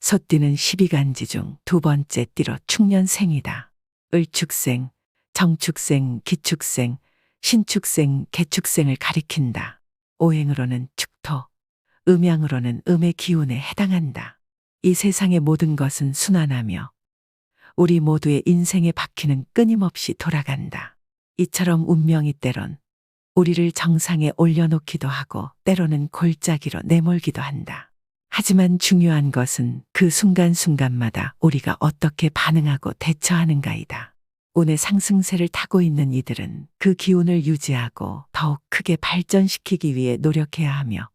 소띠는 12간지 중 두 번째 띠로 축년생이다. 을축생, 정축생, 기축생, 신축생, 개축생을 가리킨다. 오행으로는 축토, 음양으로는 음의 기운에 해당한다. 이 세상의 모든 것은 순환하며 우리 모두의 인생의 바퀴는 끊임없이 돌아간다. 이처럼 운명이 때론 우리를 정상에 올려놓기도 하고 때로는 골짜기로 내몰기도 한다. 하지만 중요한 것은 그 순간순간마다 우리가 어떻게 반응하고 대처하는가이다. 운의 상승세를 타고 있는 이들은 그 기운을 유지하고 더욱 크게 발전시키기 위해 노력해야 하며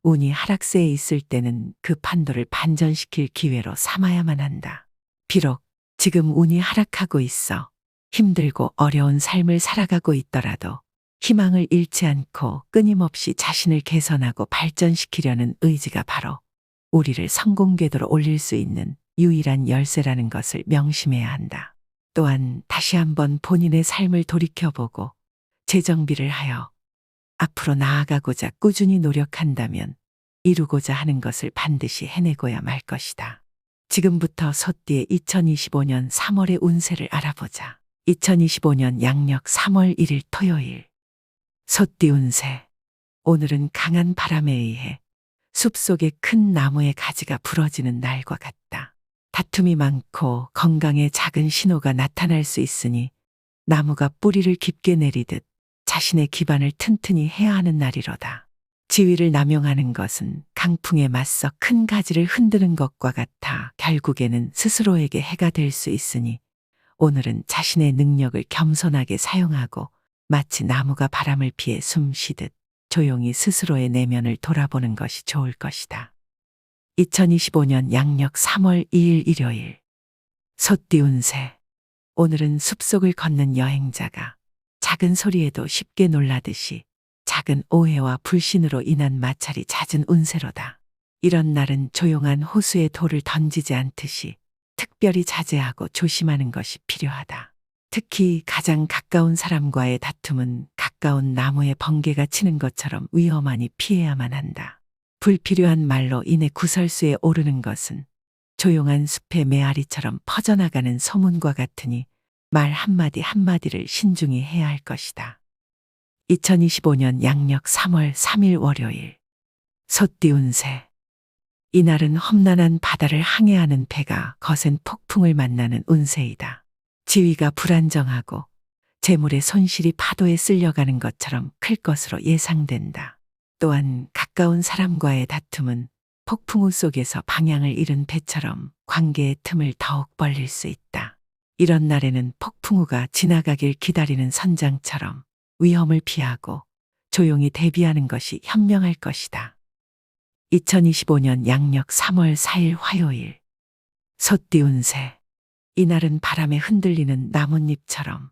운이 하락세에 있을 때는 그 판도를 반전시킬 기회로 삼아야만 한다. 비록 지금 운이 하락하고 있어 힘들고 어려운 삶을 살아가고 있더라도 희망을 잃지 않고 끊임없이 자신을 개선하고 발전시키려는 의지가 바로 우리를 성공 궤도로 올릴 수 있는 유일한 열쇠라는 것을 명심해야 한다. 또한 다시 한번 본인의 삶을 돌이켜보고 재정비를 하여 앞으로 나아가고자 꾸준히 노력한다면 이루고자 하는 것을 반드시 해내고야 말 것이다. 지금부터 소띠의 2025년 3월의 운세를 알아보자. 2025년 양력 3월 1일 토요일. 소띠 운세. 오늘은 강한 바람에 의해 숲속의 큰 나무의 가지가 부러지는 날과 같다. 다툼이 많고 건강에 작은 신호가 나타날 수 있으니 나무가 뿌리를 깊게 내리듯 자신의 기반을 튼튼히 해야 하는 날이로다. 지위를 남용하는 것은 강풍에 맞서 큰 가지를 흔드는 것과 같아 결국에는 스스로에게 해가 될 수 있으니 오늘은 자신의 능력을 겸손하게 사용하고 마치 나무가 바람을 피해 숨 쉬듯 조용히 스스로의 내면을 돌아보는 것이 좋을 것이다. 2025년 양력 3월 2일 일요일. 소띠 운세. 오늘은 숲속을 걷는 여행자가 작은 소리에도 쉽게 놀라듯이 작은 오해와 불신으로 인한 마찰이 잦은 운세로다. 이런 날은 조용한 호수에 돌을 던지지 않듯이 특별히 자제하고 조심하는 것이 필요하다. 특히 가장 가까운 사람과의 다툼은 가까운 나무에 번개가 치는 것처럼 위험하니 피해야만 한다. 불필요한 말로 인해 구설수에 오르는 것은 조용한 숲의 메아리처럼 퍼져나가는 소문과 같으니 말 한마디 한마디를 신중히 해야 할 것이다. 2025년 양력 3월 3일 월요일. 소띠 운세. 이날은 험난한 바다를 항해하는 배가 거센 폭풍을 만나는 운세이다. 지위가 불안정하고 재물의 손실이 파도에 쓸려가는 것처럼 클 것으로 예상된다. 또한 가까운 사람과의 다툼은 폭풍우 속에서 방향을 잃은 배처럼 관계의 틈을 더욱 벌릴 수 있다. 이런 날에는 폭풍우가 지나가길 기다리는 선장처럼 위험을 피하고 조용히 대비하는 것이 현명할 것이다. 2025년 양력 3월 4일 화요일. 소띠 운세. 이날은 바람에 흔들리는 나뭇잎처럼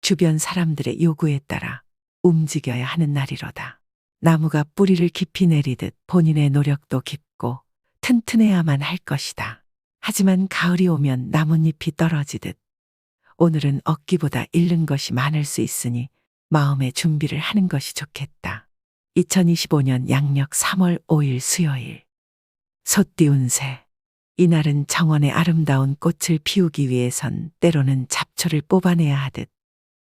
주변 사람들의 요구에 따라 움직여야 하는 날이로다. 나무가 뿌리를 깊이 내리듯 본인의 노력도 깊고 튼튼해야만 할 것이다. 하지만 가을이 오면 나뭇잎이 떨어지듯 오늘은 얻기보다 잃는 것이 많을 수 있으니 마음의 준비를 하는 것이 좋겠다. 2025년 양력 3월 5일 수요일. 소띠 운세. 이날은 정원의 아름다운 꽃을 피우기 위해선 때로는 잡초를 뽑아내야 하듯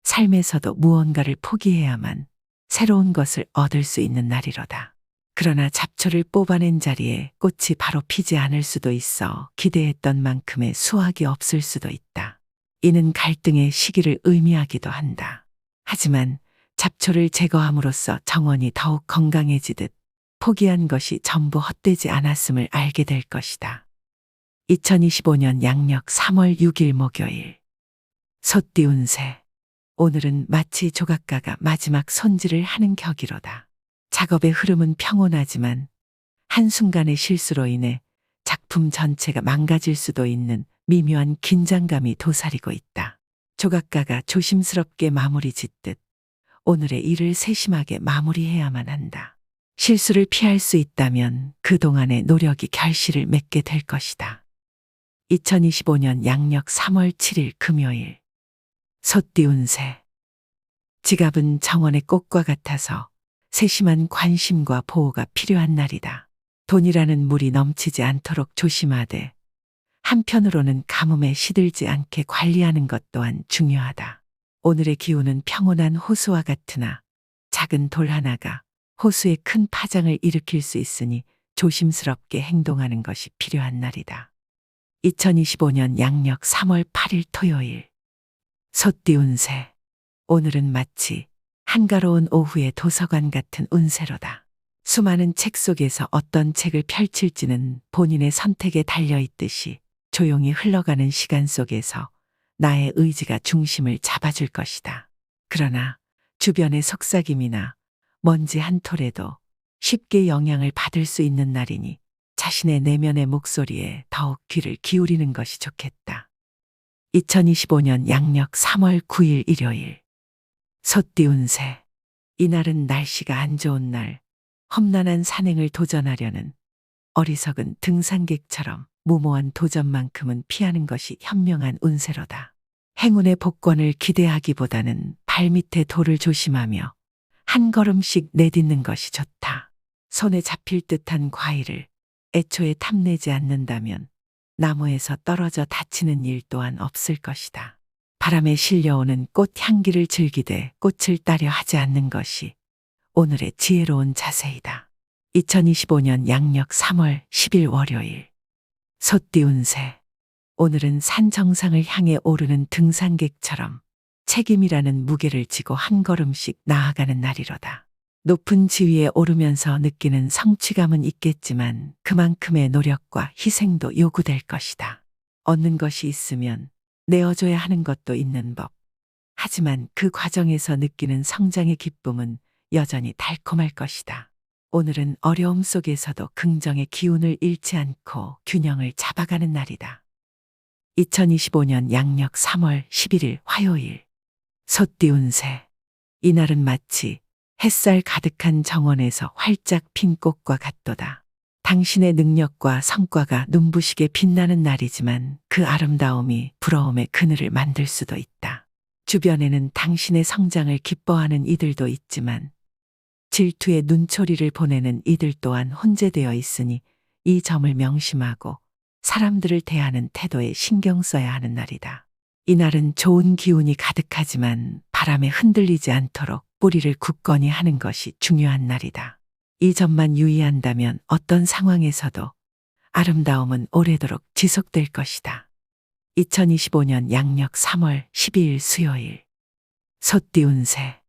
삶에서도 무언가를 포기해야만 새로운 것을 얻을 수 있는 날이로다. 그러나 잡초를 뽑아낸 자리에 꽃이 바로 피지 않을 수도 있어 기대했던 만큼의 수확이 없을 수도 있다. 이는 갈등의 시기를 의미하기도 한다. 하지만 잡초를 제거함으로써 정원이 더욱 건강해지듯 포기한 것이 전부 헛되지 않았음을 알게 될 것이다. 2025년 양력 3월 6일 목요일. 소띠 운세. 오늘은 마치 조각가가 마지막 손질을 하는 격이로다. 작업의 흐름은 평온하지만 한순간의 실수로 인해 작품 전체가 망가질 수도 있는 미묘한 긴장감이 도사리고 있다. 조각가가 조심스럽게 마무리 짓듯 오늘의 일을 세심하게 마무리해야만 한다. 실수를 피할 수 있다면 그동안의 노력이 결실을 맺게 될 것이다. 2025년 양력 3월 7일 금요일. 소띠 운세. 지갑은 정원의 꽃과 같아서 세심한 관심과 보호가 필요한 날이다. 돈이라는 물이 넘치지 않도록 조심하되 한편으로는 가뭄에 시들지 않게 관리하는 것 또한 중요하다. 오늘의 기후는 평온한 호수와 같으나 작은 돌 하나가 호수에 큰 파장을 일으킬 수 있으니 조심스럽게 행동하는 것이 필요한 날이다. 2025년 양력 3월 8일 토요일. 소띠 운세. 오늘은 마치 한가로운 오후의 도서관 같은 운세로다. 수많은 책 속에서 어떤 책을 펼칠지는 본인의 선택에 달려 있듯이 조용히 흘러가는 시간 속에서 나의 의지가 중심을 잡아줄 것이다. 그러나 주변의 속삭임이나 먼지 한 톨에도 쉽게 영향을 받을 수 있는 날이니 자신의 내면의 목소리에 더욱 귀를 기울이는 것이 좋겠다. 2025년 양력 3월 9일 일요일. 소띠 운세. 이날은 날씨가 안 좋은 날, 험난한 산행을 도전하려는 어리석은 등산객처럼 무모한 도전만큼은 피하는 것이 현명한 운세로다. 행운의 복권을 기대하기보다는 발밑에 돌을 조심하며 한 걸음씩 내딛는 것이 좋다. 손에 잡힐 듯한 과일을 애초에 탐내지 않는다면 나무에서 떨어져 다치는 일 또한 없을 것이다. 바람에 실려오는 꽃 향기를 즐기되 꽃을 따려 하지 않는 것이 오늘의 지혜로운 자세이다. 2025년 양력 3월 10일 월요일. 소띠 운세. 오늘은 산 정상을 향해 오르는 등산객처럼 책임이라는 무게를 지고 한 걸음씩 나아가는 날이로다. 높은 지위에 오르면서 느끼는 성취감은 있겠지만 그만큼의 노력과 희생도 요구될 것이다. 얻는 것이 있으면 내어줘야 하는 것도 있는 법. 하지만 그 과정에서 느끼는 성장의 기쁨은 여전히 달콤할 것이다. 오늘은 어려움 속에서도 긍정의 기운을 잃지 않고 균형을 잡아가는 날이다. 2025년 양력 3월 11일 화요일. 소띠 운세. 이날은 마치 햇살 가득한 정원에서 활짝 핀 꽃과 같도다. 당신의 능력과 성과가 눈부시게 빛나는 날이지만 그 아름다움이 부러움의 그늘을 만들 수도 있다. 주변에는 당신의 성장을 기뻐하는 이들도 있지만 질투의 눈초리를 보내는 이들 또한 혼재되어 있으니 이 점을 명심하고 사람들을 대하는 태도에 신경 써야 하는 날이다. 이날은 좋은 기운이 가득하지만 바람에 흔들리지 않도록 뿌리를 굳건히 하는 것이 중요한 날이다. 이 점만 유의한다면 어떤 상황에서도 아름다움은 오래도록 지속될 것이다. 2025년 양력 3월 12일 수요일. 소띠 운세.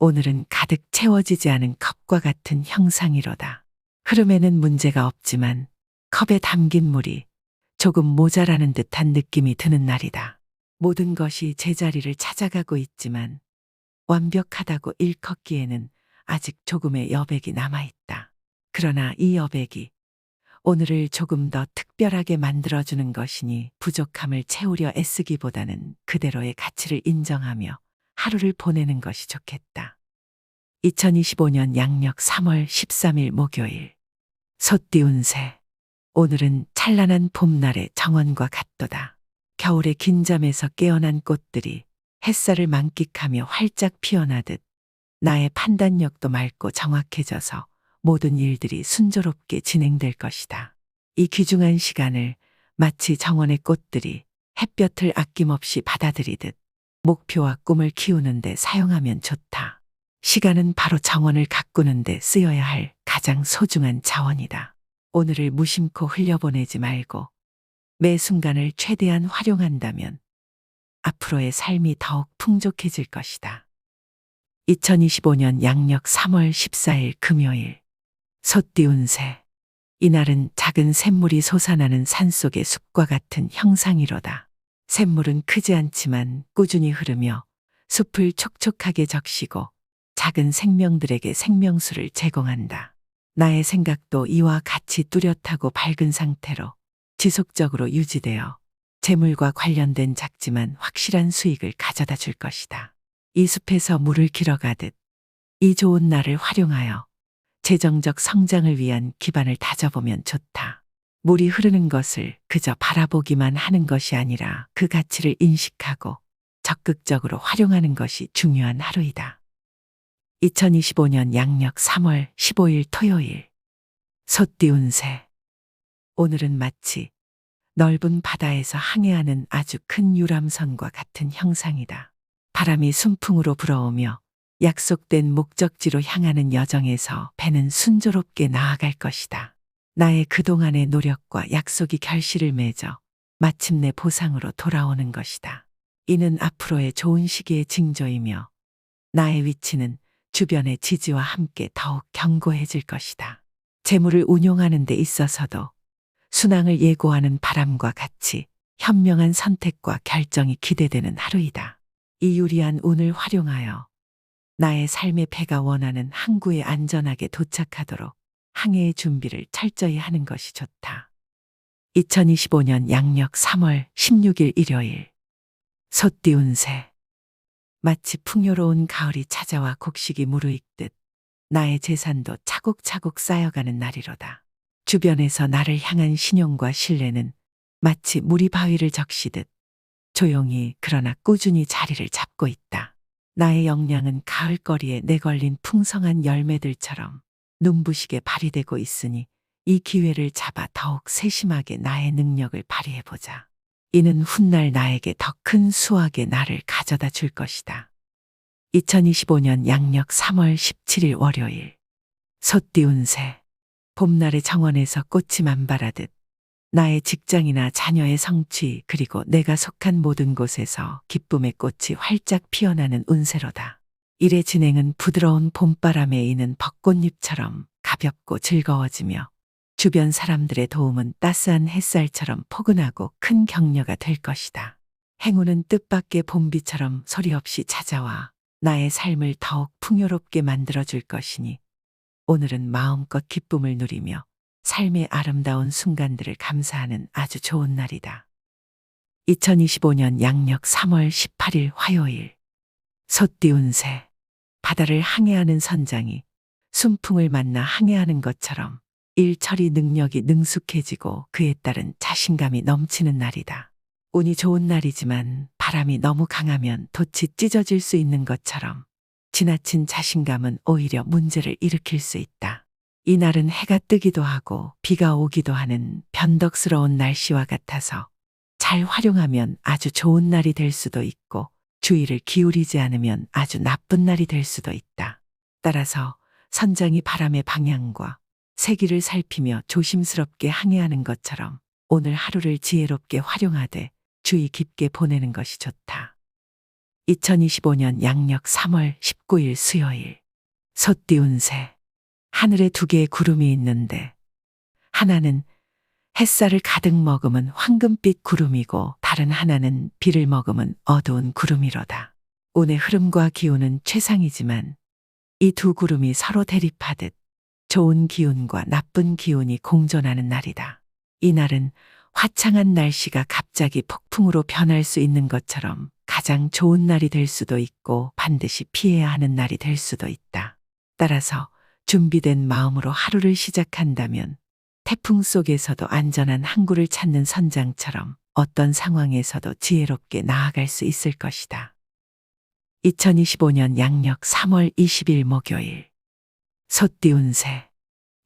오늘은 가득 채워지지 않은 컵과 같은 형상이로다. 흐름에는 문제가 없지만 컵에 담긴 물이 조금 모자라는 듯한 느낌이 드는 날이다. 모든 것이 제자리를 찾아가고 있지만 완벽하다고 일컫기에는 아직 조금의 여백이 남아있다. 그러나 이 여백이 오늘을 조금 더 특별하게 만들어주는 것이니 부족함을 채우려 애쓰기보다는 그대로의 가치를 인정하며 하루를 보내는 것이 좋겠다. 2025년 양력 3월 13일 목요일. 소띠 운세. 오늘은 찬란한 봄날의 정원과 같도다. 겨울의 긴 잠에서 깨어난 꽃들이 햇살을 만끽하며 활짝 피어나듯 나의 판단력도 맑고 정확해져서 모든 일들이 순조롭게 진행될 것이다. 이 귀중한 시간을 마치 정원의 꽃들이 햇볕을 아낌없이 받아들이듯 목표와 꿈을 키우는 데 사용하면 좋다. 시간은 바로 정원을 가꾸는 데 쓰여야 할 가장 소중한 자원이다. 오늘을 무심코 흘려보내지 말고 매 순간을 최대한 활용한다면 앞으로의 삶이 더욱 풍족해질 것이다. 2025년 양력 3월 14일 금요일. 소띠 운세. 이날은 작은 샘물이 솟아나는 산속의 숲과 같은 형상이로다. 샘물은 크지 않지만 꾸준히 흐르며 숲을 촉촉하게 적시고 작은 생명들에게 생명수를 제공한다. 나의 생각도 이와 같이 뚜렷하고 밝은 상태로 지속적으로 유지되어 재물과 관련된 작지만 확실한 수익을 가져다 줄 것이다. 이 숲에서 물을 길어가듯 이 좋은 날을 활용하여 재정적 성장을 위한 기반을 다져보면 좋다. 물이 흐르는 것을 그저 바라보기만 하는 것이 아니라 그 가치를 인식하고 적극적으로 활용하는 것이 중요한 하루이다. 2025년 양력 3월 15일 토요일. 솟띄운 새. 오늘은 마치 넓은 바다에서 항해하는 아주 큰 유람선과 같은 형상이다. 바람이 순풍으로 불어오며 약속된 목적지로 향하는 여정에서 배는 순조롭게 나아갈 것이다. 나의 그동안의 노력과 약속이 결실을 맺어 마침내 보상으로 돌아오는 것이다. 이는 앞으로의 좋은 시기의 징조이며 나의 위치는 주변의 지지와 함께 더욱 견고해질 것이다. 재물을 운용하는 데 있어서도 순항을 예고하는 바람과 같이 현명한 선택과 결정이 기대되는 하루이다. 이 유리한 운을 활용하여 나의 삶의 배가 원하는 항구에 안전하게 도착하도록 항해의 준비를 철저히 하는 것이 좋다. 2025년 양력 3월 16일 일요일. 솟띄운 새. 마치 풍요로운 가을이 찾아와 곡식이 무르익듯 나의 재산도 차곡차곡 쌓여가는 날이로다. 주변에서 나를 향한 신용과 신뢰는 마치 물이 바위를 적시듯 조용히 그러나 꾸준히 자리를 잡고 있다. 나의 역량은 가을거리에 내걸린 풍성한 열매들처럼 눈부시게 발휘되고 있으니 이 기회를 잡아 더욱 세심하게 나의 능력을 발휘해보자. 이는 훗날 나에게 더 큰 수확의 날을 가져다 줄 것이다. 2025년 양력 3월 17일 월요일. 솟띄운 새. 봄날의 정원에서 꽃이 만발하듯 나의 직장이나 자녀의 성취 그리고 내가 속한 모든 곳에서 기쁨의 꽃이 활짝 피어나는 운세로다. 일의 진행은 부드러운 봄바람에 이는 벚꽃잎처럼 가볍고 즐거워지며 주변 사람들의 도움은 따스한 햇살처럼 포근하고 큰 격려가 될 것이다. 행운은 뜻밖의 봄비처럼 소리 없이 찾아와 나의 삶을 더욱 풍요롭게 만들어줄 것이니 오늘은 마음껏 기쁨을 누리며 삶의 아름다운 순간들을 감사하는 아주 좋은 날이다. 2025년 양력 3월 18일 화요일. 솟띄운 새. 바다를 항해하는 선장이 순풍을 만나 항해하는 것처럼 일 처리 능력이 능숙해지고 그에 따른 자신감이 넘치는 날이다. 운이 좋은 날이지만 바람이 너무 강하면 돛이 찢어질 수 있는 것처럼 지나친 자신감은 오히려 문제를 일으킬 수 있다. 이 날은 해가 뜨기도 하고 비가 오기도 하는 변덕스러운 날씨와 같아서 잘 활용하면 아주 좋은 날이 될 수도 있고 주의를 기울이지 않으면 아주 나쁜 날이 될 수도 있다. 따라서 선장이 바람의 방향과 세기를 살피며 조심스럽게 항해하는 것처럼 오늘 하루를 지혜롭게 활용하되 주의 깊게 보내는 것이 좋다. 2025년 양력 3월 19일 수요일. 솟띄운 새. 하늘에 두 개의 구름이 있는데 하나는 햇살을 가득 머금은 황금빛 구름이고 다른 하나는 비를 머금은 어두운 구름이로다. 운의 흐름과 기운은 최상이지만 이 두 구름이 서로 대립하듯 좋은 기운과 나쁜 기운이 공존하는 날이다. 이 날은 화창한 날씨가 갑자기 폭풍으로 변할 수 있는 것처럼 가장 좋은 날이 될 수도 있고 반드시 피해야 하는 날이 될 수도 있다. 따라서 준비된 마음으로 하루를 시작한다면 태풍 속에서도 안전한 항구를 찾는 선장처럼 어떤 상황에서도 지혜롭게 나아갈 수 있을 것이다. 2025년 양력 3월 20일 목요일. 솟띄운 새.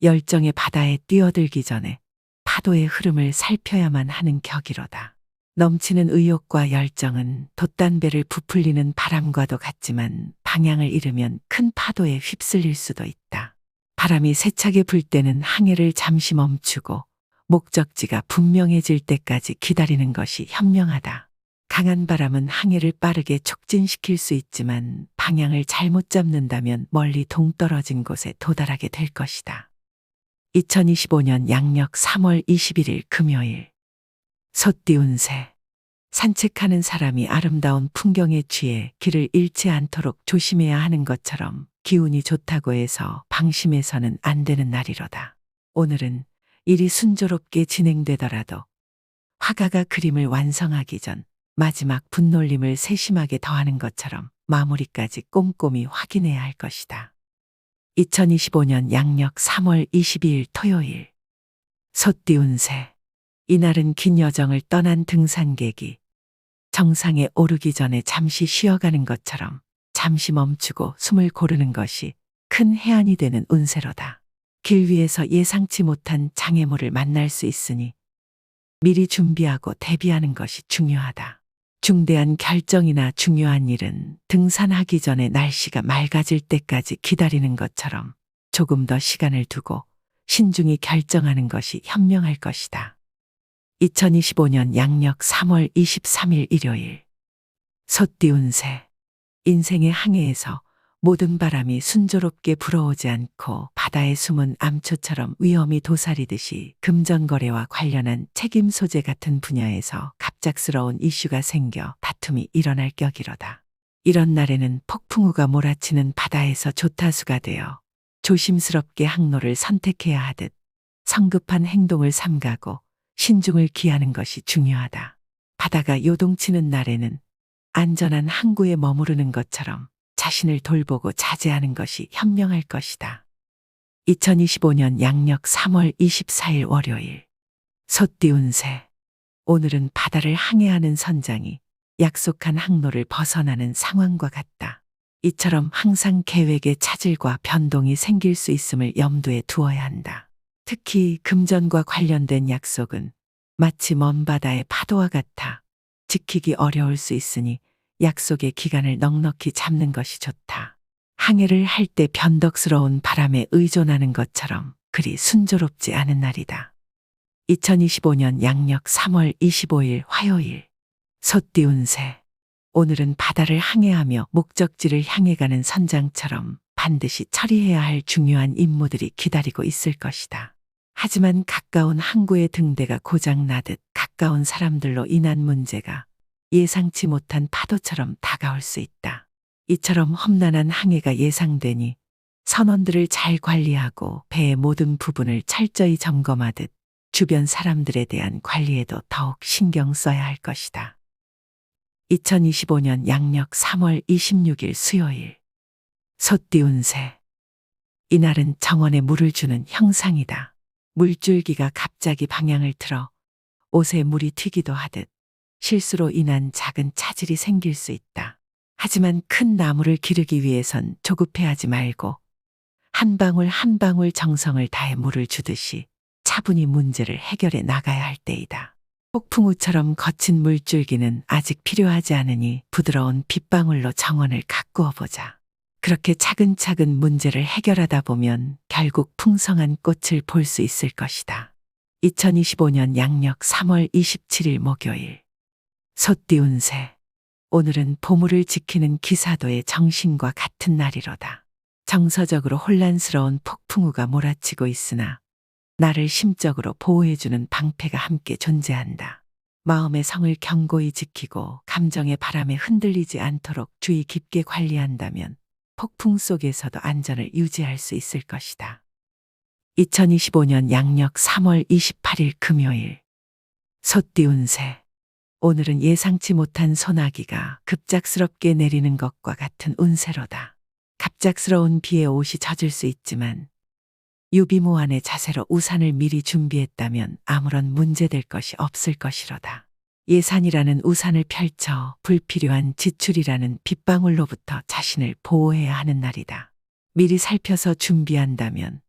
열정의 바다에 뛰어들기 전에 파도의 흐름을 살펴야만 하는 격이로다. 넘치는 의욕과 열정은 돛단배를 부풀리는 바람과도 같지만 방향을 잃으면 큰 파도에 휩쓸릴 수도 있다. 바람이 세차게 불 때는 항해를 잠시 멈추고 목적지가 분명해질 때까지 기다리는 것이 현명하다. 강한 바람은 항해를 빠르게 촉진시킬 수 있지만 방향을 잘못 잡는다면 멀리 동떨어진 곳에 도달하게 될 것이다. 2025년 양력 3월 21일 금요일. 솟띄운 새. 산책하는 사람이 아름다운 풍경에 취해 길을 잃지 않도록 조심해야 하는 것처럼 기운이 좋다고 해서 방심해서는 안 되는 날이로다. 오늘은 일이 순조롭게 진행되더라도 화가가 그림을 완성하기 전 마지막 붓놀림을 세심하게 더하는 것처럼 마무리까지 꼼꼼히 확인해야 할 것이다. 2025년 양력 3월 22일 토요일. 솟띄운 새. 이날은 긴 여정을 떠난 등산객이 정상에 오르기 전에 잠시 쉬어가는 것처럼 잠시 멈추고 숨을 고르는 것이 큰 해안이 되는 운세로다. 길 위에서 예상치 못한 장애물을 만날 수 있으니 미리 준비하고 대비하는 것이 중요하다. 중대한 결정이나 중요한 일은 등산하기 전에 날씨가 맑아질 때까지 기다리는 것처럼 조금 더 시간을 두고 신중히 결정하는 것이 현명할 것이다. 2025년 양력 3월 23일 일요일. 솥띄운 새. 인생의 항해에서 모든 바람이 순조롭게 불어오지 않고 바다에 숨은 암초처럼 위험이 도사리듯이 금전거래와 관련한 책임 소재 같은 분야에서 갑작스러운 이슈가 생겨 다툼이 일어날 격이로다. 이런 날에는 폭풍우가 몰아치는 바다에서 조타수가 되어 조심스럽게 항로를 선택해야 하듯 성급한 행동을 삼가고 신중을 기하는 것이 중요하다. 바다가 요동치는 날에는 안전한 항구에 머무르는 것처럼 자신을 돌보고 자제하는 것이 현명할 것이다. 2025년 양력 3월 24일 월요일. 솥띄운 새. 오늘은 바다를 항해하는 선장이 약속한 항로를 벗어나는 상황과 같다. 이처럼 항상 계획에 차질과 변동이 생길 수 있음을 염두에 두어야 한다. 특히 금전과 관련된 약속은 마치 먼 바다의 파도와 같아 지키기 어려울 수 있으니 약속의 기간을 넉넉히 잡는 것이 좋다. 항해를 할 때 변덕스러운 바람에 의존하는 것처럼 그리 순조롭지 않은 날이다. 2025년 양력 3월 25일 화요일. 솥띄운 새. 오늘은 바다를 항해하며 목적지를 향해 가는 선장처럼 반드시 처리해야 할 중요한 임무들이 기다리고 있을 것이다. 하지만 가까운 항구의 등대가 고장나듯 가까운 사람들로 인한 문제가 예상치 못한 파도처럼 다가올 수 있다. 이처럼 험난한 항해가 예상되니 선원들을 잘 관리하고 배의 모든 부분을 철저히 점검하듯 주변 사람들에 대한 관리에도 더욱 신경 써야 할 것이다. 2025년 양력 3월 26일 수요일. 솥띄운 새. 이날은 정원에 물을 주는 형상이다. 물줄기가 갑자기 방향을 틀어 옷에 물이 튀기도 하듯 실수로 인한 작은 차질이 생길 수 있다. 하지만 큰 나무를 기르기 위해선 조급해하지 말고 한 방울 한 방울 정성을 다해 물을 주듯이 차분히 문제를 해결해 나가야 할 때이다. 폭풍우처럼 거친 물줄기는 아직 필요하지 않으니 부드러운 빗방울로 정원을 가꾸어 보자. 그렇게 차근차근 문제를 해결하다 보면 결국 풍성한 꽃을 볼 수 있을 것이다. 2025년 양력 3월 27일 목요일. 솥띄운 새. 오늘은 보물을 지키는 기사도의 정신과 같은 날이로다. 정서적으로 혼란스러운 폭풍우가 몰아치고 있으나 나를 심적으로 보호해주는 방패가 함께 존재한다. 마음의 성을 견고히 지키고 감정의 바람에 흔들리지 않도록 주의 깊게 관리한다면 폭풍 속에서도 안전을 유지할 수 있을 것이다. 2025년 양력 3월 28일 금요일. 솥띄운 새. 오늘은 예상치 못한 소나기가 급작스럽게 내리는 것과 같은 운세로다. 갑작스러운 비에 옷이 젖을 수 있지만 유비무환의 자세로 우산을 미리 준비했다면 아무런 문제될 것이 없을 것이로다. 예산이라는 우산을 펼쳐 불필요한 지출이라는 빗방울로부터 자신을 보호해야 하는 날이다. 미리 살펴서 준비한다면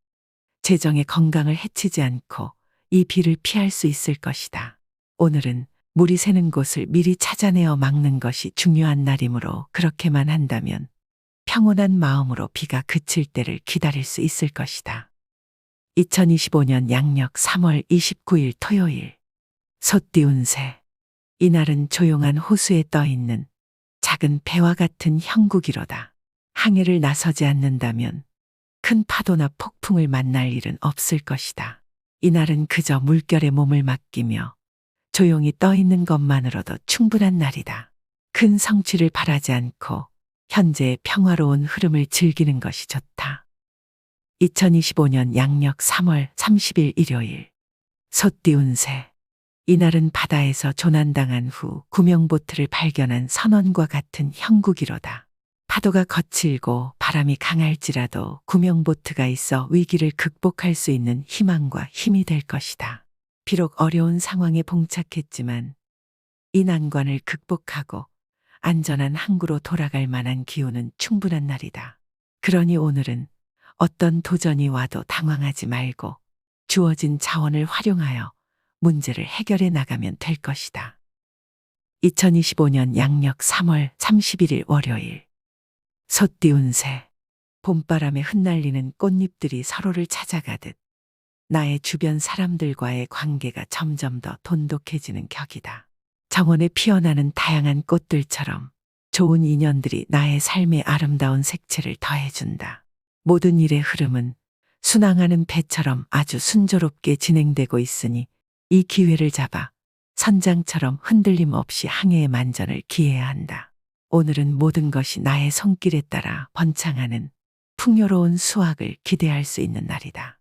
재정의 건강을 해치지 않고 이 비를 피할 수 있을 것이다. 오늘은 물이 새는 곳을 미리 찾아내어 막는 것이 중요한 날이므로 그렇게만 한다면 평온한 마음으로 비가 그칠 때를 기다릴 수 있을 것이다. 2025년 양력 3월 29일 토요일. 솥띄운 새. 이날은 조용한 호수에 떠있는 작은 배와 같은 형국이로다. 항해를 나서지 않는다면 큰 파도나 폭풍을 만날 일은 없을 것이다. 이날은 그저 물결에 몸을 맡기며 조용히 떠있는 것만으로도 충분한 날이다. 큰 성취를 바라지 않고 현재의 평화로운 흐름을 즐기는 것이 좋다. 2025년 양력 3월 30일 일요일. 솥띄운 새. 이날은 바다에서 조난당한 후 구명보트를 발견한 선원과 같은 형국이로다. 파도가 거칠고 바람이 강할지라도 구명보트가 있어 위기를 극복할 수 있는 희망과 힘이 될 것이다. 비록 어려운 상황에 봉착했지만 이 난관을 극복하고 안전한 항구로 돌아갈 만한 기운은 충분한 날이다. 그러니 오늘은 어떤 도전이 와도 당황하지 말고 주어진 자원을 활용하여 문제를 해결해 나가면 될 것이다. 2025년 양력 3월 31일 월요일. 솥띄운 새. 봄바람에 흩날리는 꽃잎들이 서로를 찾아가듯 나의 주변 사람들과의 관계가 점점 더 돈독해지는 격이다. 정원에 피어나는 다양한 꽃들처럼 좋은 인연들이 나의 삶의 아름다운 색채를 더해준다. 모든 일의 흐름은 순항하는 배처럼 아주 순조롭게 진행되고 있으니 이 기회를 잡아 선장처럼 흔들림 없이 항해의 만전을 기해야 한다. 오늘은 모든 것이 나의 손길에 따라 번창하는 풍요로운 수확을 기대할 수 있는 날이다.